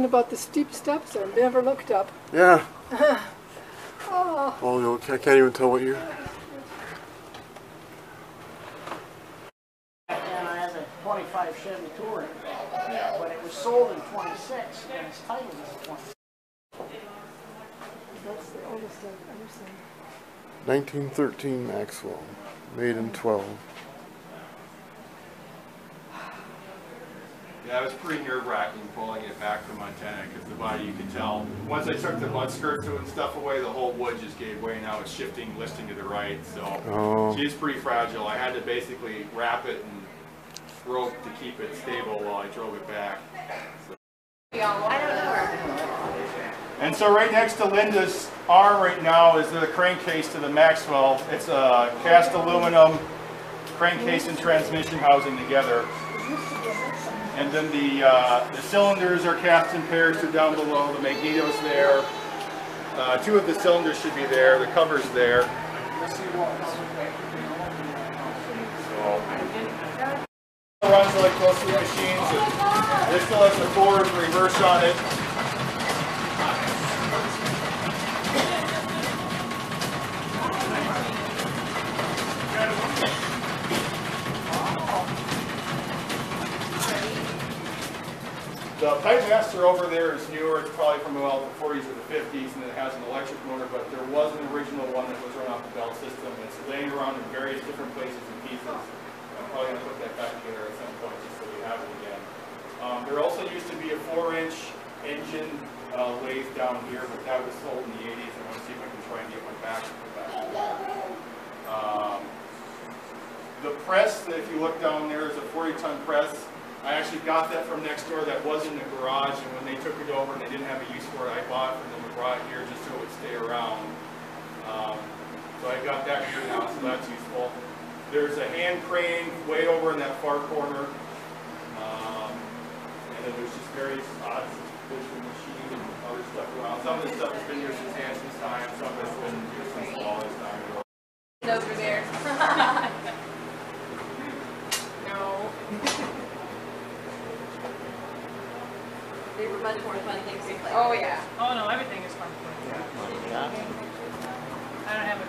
about the steep steps. I never looked up. Yeah. Oh. Oh, no, I can't even tell what year. And I have a 25 Chevy Touring, but it was sold in 26, and its title is 20. That's the oldest I've ever seen. 1913 Maxwell, made in 12. Yeah, it was pretty nerve-wracking pulling it back from Montana because the body, you could tell, once I took the mud skirts and stuff away, the whole wood just gave way. Now it's shifting, listing to the right, so she's pretty fragile. I had to basically wrap it and rope to keep it stable while I drove it back. So. I don't know her. And so right next to Linda's arm right now is the crankcase to the Maxwell. It's a cast aluminum crankcase and transmission housing together. And then the cylinders are cast in pairs, so down below. The magneto's there. Two of the cylinders should be there. The cover's there. So, it runs really close to the machines. And this still has the forward and reverse on it. The pipe master over there is newer. It's probably from about the 40s or the 50s, and it has an electric motor, but there was an original one that was run off the belt system. It's laying around in various different places and pieces. I'm probably going to put that back together at some point just so we have it again. There also used to be a 4-inch engine lathe down here, but that was sold in the 80s. I want to see if I can try and get one back. The press, if you look down there, is a 40-ton press. I actually got that from next door. That was in the garage, and when they took it over and they didn't have a use for it, I bought it from them and brought it here just so it would stay around. So I got that here now, so that's useful. There's a hand crane way over in that far corner. And then there's just various odds of machines and other stuff around. Some of this stuff has been here since Hansen's time, some of it's been here since Wally's time. Over there. No. They were much more fun things to play. Oh yeah. Oh no, everything is fun. Yeah. I don't have a